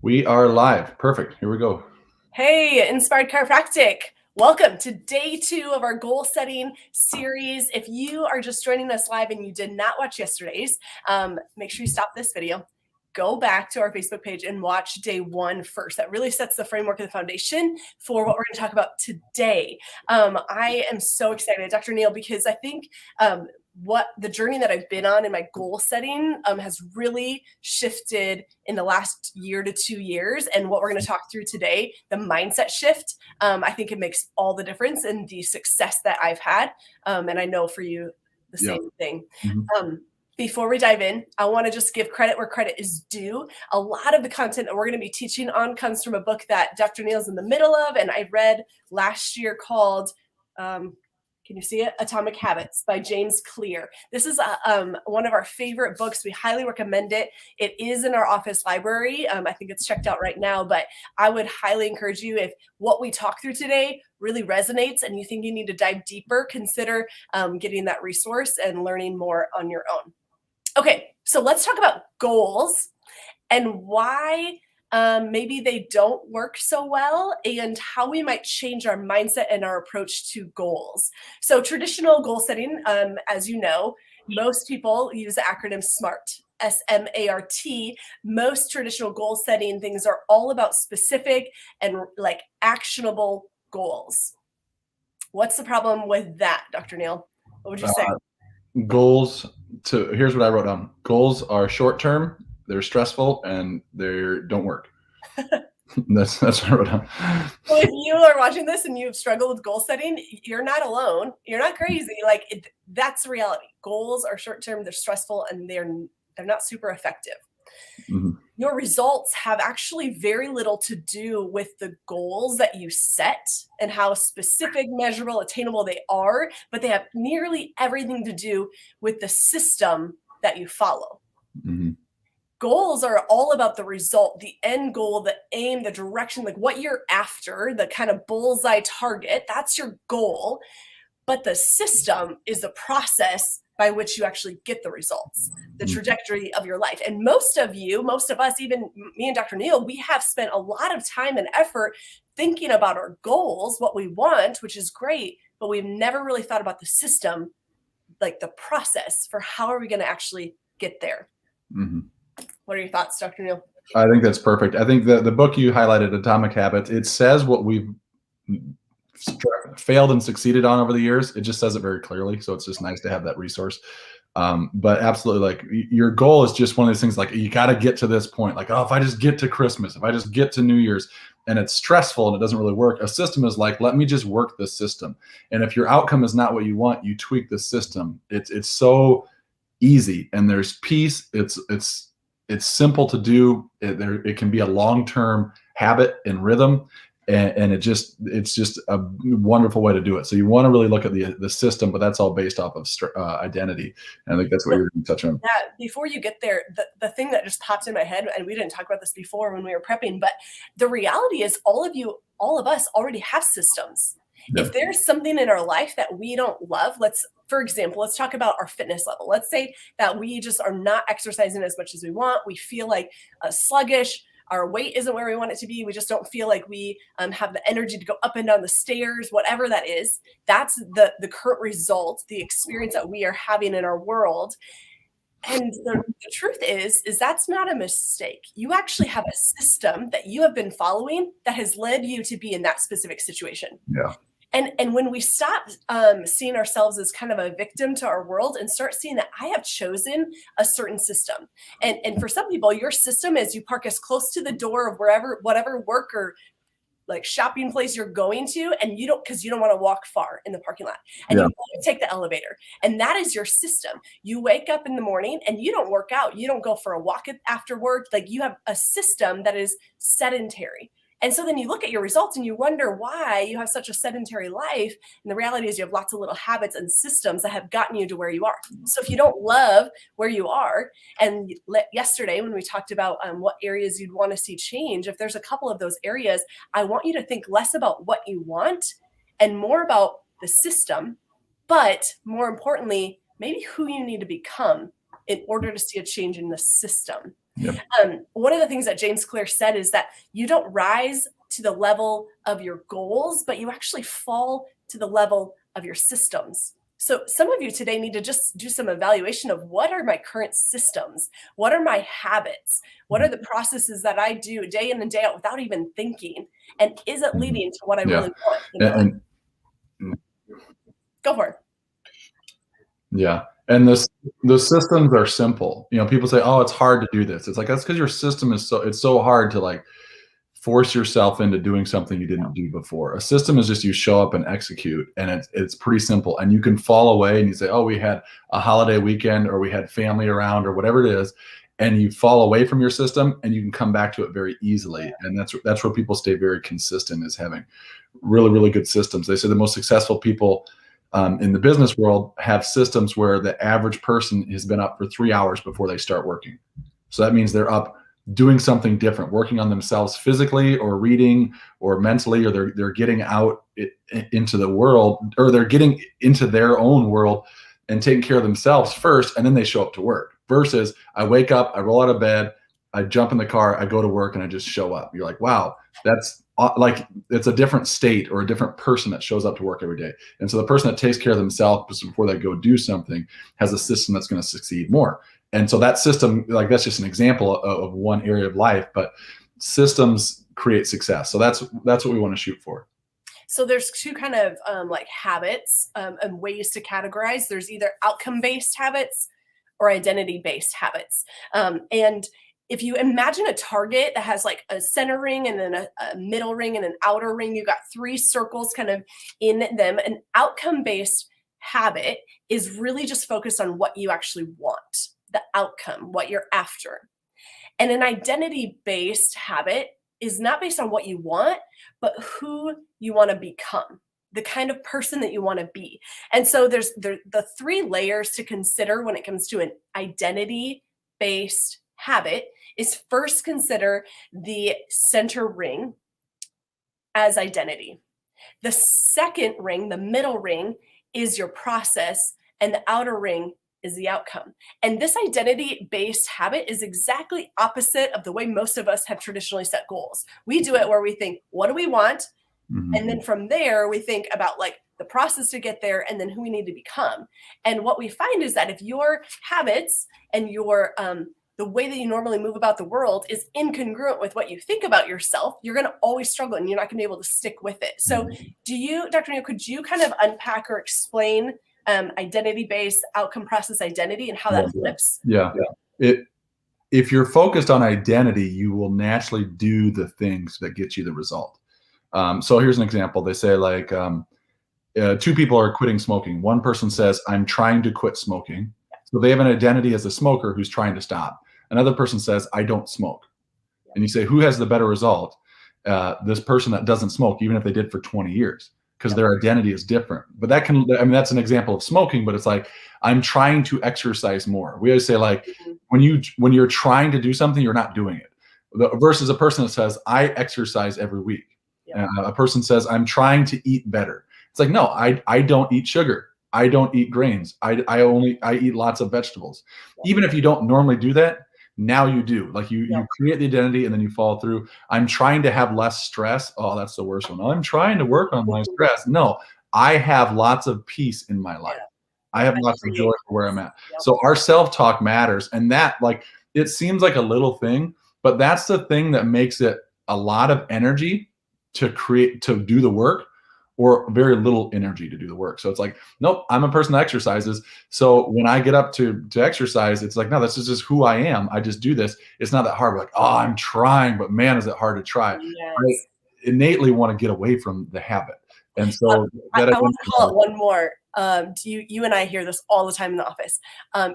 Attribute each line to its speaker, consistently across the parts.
Speaker 1: We are live. Perfect. Here we go.
Speaker 2: Hey, Inspired Chiropractic. Welcome to day 2 of our goal setting series. If you are just joining us live and you did not watch yesterday's, make sure you stop this video, go back to our Facebook page and watch day 1 first. That really sets the framework and the foundation for what we're going to talk about today. I am so excited, Dr. Neal, because I think what the journey that I've been on in my goal setting has really shifted in the last year to 2 years. And what we're going to talk through today, the mindset shift, I think it makes all the difference in the success that I've had. And I know for you, the same thing. Before we dive in, I want to just give credit where credit is due. A lot of the content that we're going to be teaching on comes from a book that Dr. Neal's in the middle of, and I read last year called can you see it? Atomic Habits by James Clear. This is one of our favorite books. We highly recommend it. It is in our office library. I think it's checked out right now, but I would highly encourage you, if what we talk through today really resonates and you think you need to dive deeper, consider getting that resource and learning more on your own. Okay, so let's talk about goals and why maybe they don't work so well, and how we might change our mindset and our approach to goals. So traditional goal setting, as you know, most people use the acronym SMART. SMART. Most traditional goal setting things are all about specific and like actionable goals. What's the problem with that, Dr. Neal? What would you say?
Speaker 1: Here's what I wrote down. Goals are short term, they're stressful, and they don't work. That's what I wrote down.
Speaker 2: So if you are watching this and you've struggled with goal setting, you're not alone. You're not crazy. That's the reality. Goals are short term, they're stressful, and they're not super effective. Your results have actually very little to do with the goals that you set and how specific, measurable, attainable they are, but they have nearly everything to do with the system that you follow. Goals are all about the result, the end goal, the aim, the direction, like what you're after, the kind of bullseye target. That's your goal. But the system is the process by which you actually get the results, the trajectory of your life. And most of us, even me and Dr. Neal, we have spent a lot of time and effort thinking about our goals, what we want, which is great, but we've never really thought about the system, like the process for how are we going to actually get there. What are your thoughts, Dr. Neal?
Speaker 1: I think that's perfect. I think the book you highlighted, Atomic Habits, it says what we've failed and succeeded on over the years. It just says it very clearly. So it's just nice to have that resource. But absolutely, like, your goal is just one of those things, like, you got to get to this point. Like, oh, if I just get to Christmas, if I just get to New Year's, and it's stressful and it doesn't really work. A system is like, let me just work the system. And if your outcome is not what you want, you tweak the system. It's so easy, and there's peace. It's simple to do. It can be a long-term habit and rhythm, and it's just a wonderful way to do it. So you want to really look at the system, but that's all based off of identity. And I think that's what you're going to touch on.
Speaker 2: Yeah. Before you get there, the thing that just popped in my head, and we didn't talk about this before when we were prepping, but the reality is all of us already have systems. If there's something in our life that we don't love, for example, let's talk about our fitness level. Let's say that we just are not exercising as much as we want. We feel like sluggish. Our weight isn't where we want it to be. We just don't feel like we have the energy to go up and down the stairs, whatever that is. That's the current result, the experience that we are having in our world. And the truth is that's not a mistake. You actually have a system that you have been following that has led you to be in that specific situation.
Speaker 1: Yeah.
Speaker 2: And when we stop seeing ourselves as kind of a victim to our world and start seeing that I have chosen a certain system. And for some people, your system is you park as close to the door of whatever work or like shopping place you're going to, and because you don't want to walk far in the parking lot, and you take the elevator, and that is your system. You wake up in the morning and you don't work out. You don't go for a walk after work. Like, you have a system that is sedentary. And so then you look at your results and you wonder why you have such a sedentary life. And the reality is you have lots of little habits and systems that have gotten you to where you are. So if you don't love where you are, and yesterday when we talked about what areas you'd want to see change, if there's a couple of those areas, I want you to think less about what you want and more about the system, but more importantly, maybe who you need to become in order to see a change in the system.
Speaker 1: Yep.
Speaker 2: One of the things that James Clear said is that you don't rise to the level of your goals, but you actually fall to the level of your systems. So some of you today need to just do some evaluation of what are my current systems? What are my habits? What are the processes that I do day in and day out without even thinking? And is it leading to what I really want? Go for it.
Speaker 1: Yeah. And the systems are simple. People say, oh, it's hard to do this. It's like, that's because your system is it's so hard to like force yourself into doing something you didn't do before. A system is just you show up and execute, and it's pretty simple. And you can fall away and you say, oh, we had a holiday weekend, or we had family around, or whatever it is, and you fall away from your system, and you can come back to it very easily. And that's where people stay very consistent, is having really, really good systems. They say the most successful people in the business world have systems where the average person has been up for 3 hours before they start working. So that means they're up doing something different, working on themselves physically or reading or mentally, or they're getting out into the world, or they're getting into their own world and taking care of themselves first, and then they show up to work. Versus I wake up, I roll out of bed, I jump in the car, I go to work, and I just show up. You're like, wow, that's like, it's a different state or a different person that shows up to work every day. And so the person that takes care of themselves before they go do something has a system that's going to succeed more. And so that system, like, that's just an example of one area of life, but systems create success. So that's what we want to shoot for.
Speaker 2: So there's two kind of like habits and ways to categorize. There's either outcome-based habits or identity-based habits. And if you imagine a target that has like a center ring and then a middle ring and an outer ring, you've got 3 circles kind of in them. An outcome-based habit is really just focused on what you actually want, the outcome, what you're after. And an identity-based habit is not based on what you want, but who you want to become, the kind of person that you want to be. And so there's the 3 layers to consider when it comes to an identity-based habit. Is first consider the center ring as identity. The second ring, the middle ring, is your process, and the outer ring is the outcome. And this identity-based habit is exactly opposite of the way most of us have traditionally set goals. We do it where we think, what do we want? Mm-hmm. And then from there, we think about like the process to get there and then who we need to become. And what we find is that if your habits and your the way that you normally move about the world is incongruent with what you think about yourself, you're going to always struggle and you're not going to be able to stick with it. So do you, Dr. Neil, could you kind of unpack or explain identity-based outcome process identity and how that flips?
Speaker 1: Yeah. If you're focused on identity, you will naturally do the things that get you the result. So here's an example. They say like 2 people are quitting smoking. One person says, I'm trying to quit smoking. So they have an identity as a smoker who's trying to stop. Another person says, I don't smoke. And you say, who has the better result? This person that doesn't smoke, even if they did for 20 years, because their identity is different. But that can, I mean, that's an example of smoking, but it's like, I'm trying to exercise more. We always say like, when you're trying to do something, you're not doing it. Versus a person that says, I exercise every week. A person says, I'm trying to eat better. It's like, no, I don't eat sugar. I don't eat grains. I eat lots of vegetables. Even if you don't normally do that, now you do. Like you create the identity and then you follow through. I'm trying to have less stress. Oh, that's the worst one. I'm trying to work on my stress. No, I have lots of peace in my life. I have lots of joy for where I'm at. So our self-talk matters. And that, like, it seems like a little thing, but that's the thing that makes it a lot of energy to do the work, or very little energy to do the work. So it's like, nope, I'm a person that exercises. So when I get up to exercise, it's like, no, this is just who I am. I just do this. It's not that hard. We're like, oh, I'm trying, but man, is it hard to try. Yes. I innately want to get away from the habit. And so
Speaker 2: I want to call it one more. You and I hear this all the time in the office.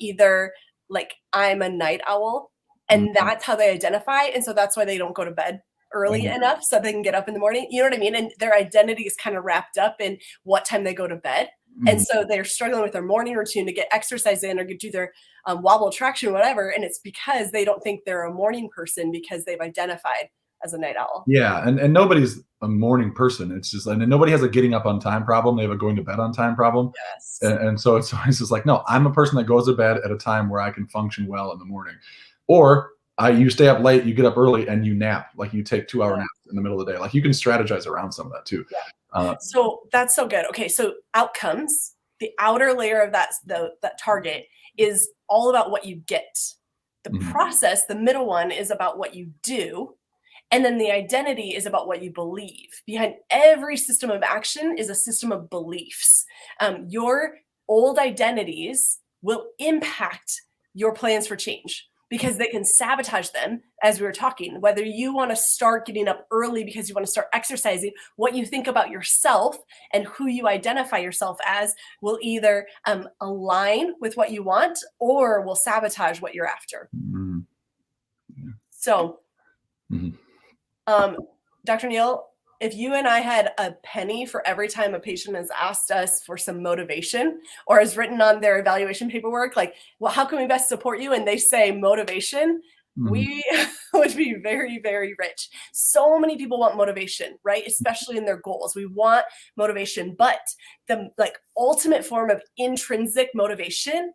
Speaker 2: Either like, I'm a night owl, and that's how they identify. And so that's why they don't go to bed early enough so they can get up in the morning. You know what I mean? And their identity is kind of wrapped up in what time they go to bed. And so they're struggling with their morning routine to get exercise in or do their wobble traction, whatever. And it's because they don't think they're a morning person because they've identified as a night owl.
Speaker 1: Yeah. And nobody's a morning person. It's just, and nobody has a getting up on time problem. They have a going to bed on time problem.
Speaker 2: Yes.
Speaker 1: And so it's always just like, no, I'm a person that goes to bed at a time where I can function well in the morning. Or You stay up late, you get up early, and you nap. Like you take 2 hour naps in the middle of the day. Like you can strategize around some of that too.
Speaker 2: So that's so good. Okay, so outcomes, the outer layer of that target is all about what you get. The process, the middle one, is about what you do. And then the identity is about what you believe. Behind every system of action is a system of beliefs. Your old identities will impact your plans for change because they can sabotage them, as we were talking. Whether you want to start getting up early because you want to start exercising, what you think about yourself and who you identify yourself as will either align with what you want or will sabotage what you're after. So, Dr. Neal, if you and I had a penny for every time a patient has asked us for some motivation or has written on their evaluation paperwork, like, well, how can we best support you? And they say motivation, we would be very, very rich. So many people want motivation, right? Especially in their goals. We want motivation, but the ultimate form of intrinsic motivation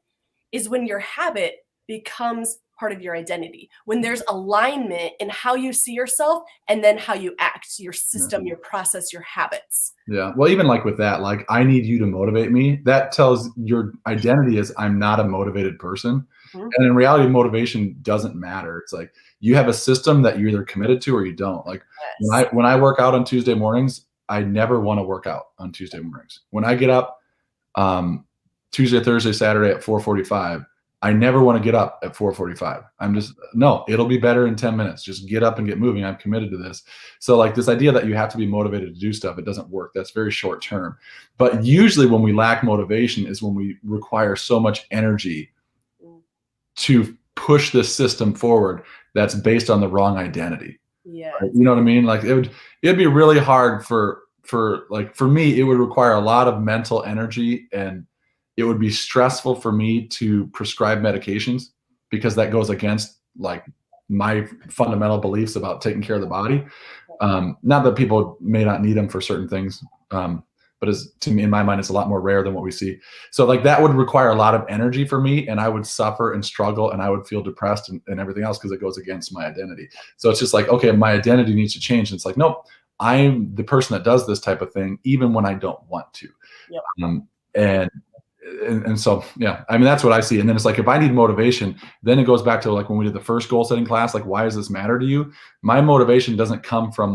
Speaker 2: is when your habit becomes part of your identity, when there's alignment in how you see yourself and then how you act, your system, your process, your habits.
Speaker 1: Yeah. Well, even like with that, like I need you to motivate me. That tells your identity is I'm not a motivated person. And in reality, motivation doesn't matter. It's like you have a system that you're either committed to or you don't. Like when I work out on Tuesday mornings, I never want to work out on Tuesday mornings. When I get up Tuesday, Thursday, Saturday at 4:45, I never want to get up at 4:45. I'm just, no, it'll be better in 10 minutes. Just get up and get moving. I'm committed to this. So like this idea that you have to be motivated to do stuff, it doesn't work. That's very short term. But usually when we lack motivation is when we require so much energy to push this system forward that's based on the wrong identity.
Speaker 2: Yeah.
Speaker 1: Right? You know what I mean? Like it'd be really hard for me, it would require a lot of mental energy, and it would be stressful for me to prescribe medications because that goes against like my fundamental beliefs about taking care of the body. Not that people may not need them for certain things, but to me, in my mind, it's a lot more rare than what we see. So like that would require a lot of energy for me, and I would suffer and struggle, and I would feel depressed and everything else because it goes against my identity. So it's just like, okay, my identity needs to change. And it's like, nope, I'm the person that does this type of thing, even when I don't want to. Yep. And so, yeah, I mean, that's what I see. And then it's like, if I need motivation, then it goes back to like when we did the first goal setting class, like, why does this matter to you? My motivation doesn't come from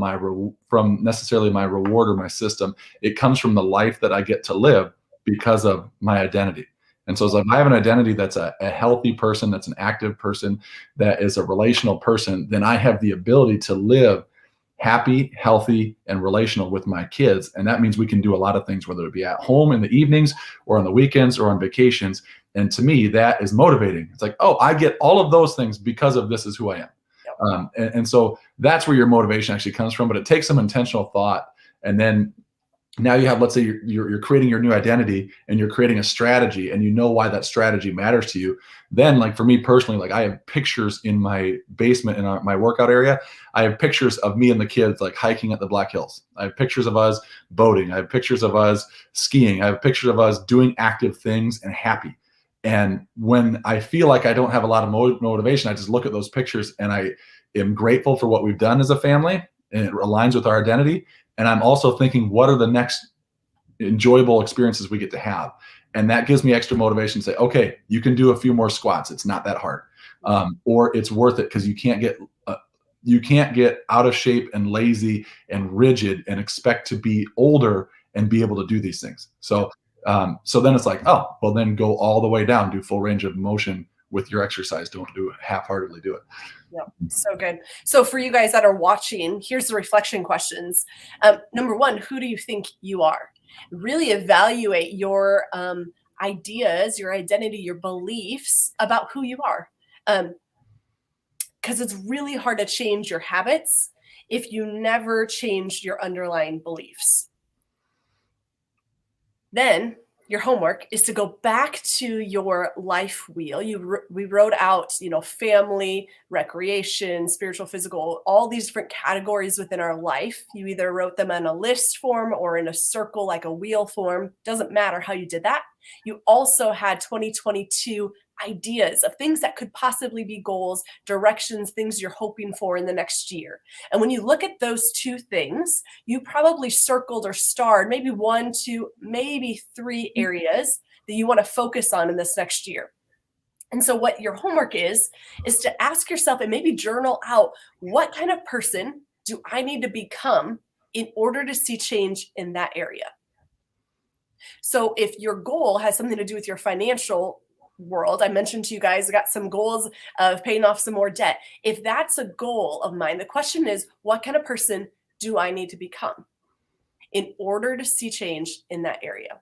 Speaker 1: from necessarily my reward or my system. It comes from the life that I get to live because of my identity. And so it's like, if I have an identity that's a healthy person, that's an active person, that is a relational person, then I have the ability to live happy, healthy, and relational with my kids. And that means we can do a lot of things, whether it be at home in the evenings or on the weekends or on vacations. And to me, that is motivating. It's like, oh, I get all of those things because of this is who I am. And so that's where your motivation actually comes from. But it takes some intentional thought. And then now you have, let's say you're creating your new identity and you're creating a strategy, and you know why that strategy matters to you. Then like for me personally, like I have pictures in my basement in my workout area. I have pictures of me and the kids like hiking at the Black Hills. I have pictures of us boating. I have pictures of us skiing. I have pictures of us doing active things and happy. And when I feel like I don't have a lot of motivation, I just look at those pictures and I am grateful for what we've done as a family, and it aligns with our identity. And I'm also thinking, what are the next enjoyable experiences we get to have? And that gives me extra motivation to say, okay, you can do a few more squats. It's not that hard. Or it's worth it because you can't get out of shape and lazy and rigid and expect to be older and be able to do these things. So then it's like, oh, well then go all the way down, do full range of motion with your exercise. Don't do it half-heartedly, do it.
Speaker 2: Yeah, so good. So for you guys that are watching, here's the reflection questions. Number one, who do you think you are? Really evaluate your ideas, your identity, your beliefs about who you are. Because it's really hard to change your habits if you never change your underlying beliefs. Then your homework is to go back to your life wheel. We wrote out, family, recreation, spiritual, physical, all these different categories within our life. You either wrote them in a list form or in a circle, like a wheel form. Doesn't matter how you did that. You also had 2022 ideas of things that could possibly be goals, directions, things you're hoping for in the next year. And when you look at those two things, you probably circled or starred maybe 1, 2, maybe 3 areas that you want to focus on in this next year. And so what your homework is to ask yourself and maybe journal out, what kind of person do I need to become in order to see change in that area? So if your goal has something to do with your financial world, I mentioned to you guys, I got some goals of paying off some more debt. If that's a goal of mine, the question is, what kind of person do I need to become in order to see change in that area?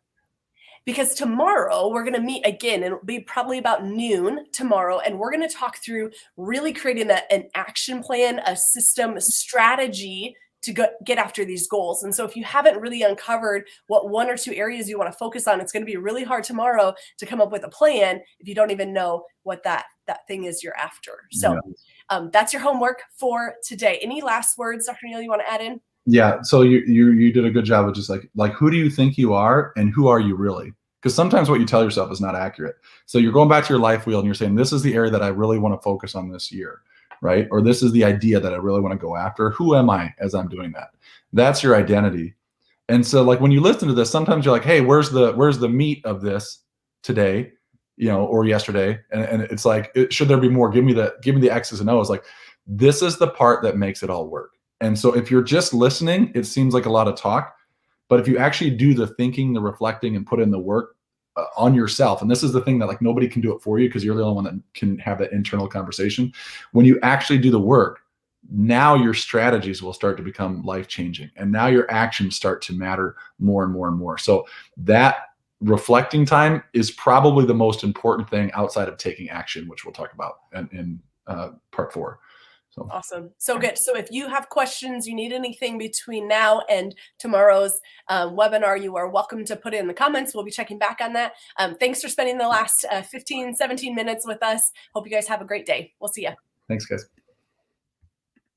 Speaker 2: Because tomorrow we're going to meet again, and it'll be probably about noon tomorrow, and we're going to talk through really creating an action plan, a system, a strategy to get after these goals. And so if you haven't really uncovered what 1 or 2 areas you want to focus on, it's going to be really hard tomorrow to come up with a plan if you don't even know what that thing is you're after. So that's your homework for today. Any last words, Dr. Neal, you want to add in?
Speaker 1: Yeah. So you did a good job of just like who do you think you are and who are you really? Because sometimes what you tell yourself is not accurate. So you're going back to your life wheel and you're saying, this is the area that I really want to focus on this year, right? Or this is the idea that I really want to go after. Who am I as I'm doing that? That's your identity. And so like when you listen to this, sometimes you're like, hey, where's the meat of this today, or yesterday? And it's like, should there be more? Give me the X's and O's. Like, this is the part that makes it all work. And so if you're just listening, it seems like a lot of talk, but if you actually do the thinking, the reflecting, and put in the work on yourself, and this is the thing that like nobody can do it for you because you're the only one that can have that internal conversation. When you actually do the work, now your strategies will start to become life-changing, and now your actions start to matter more and more and more. So that reflecting time is probably the most important thing outside of taking action, which we'll talk about in part 4. So.
Speaker 2: Awesome. So good. So if you have questions, you need anything between now and tomorrow's webinar, you are welcome to put it in the comments. We'll be checking back on that. Thanks for spending the last 15, 17 minutes with us. Hope you guys have a great day. We'll see you.
Speaker 1: Thanks, guys.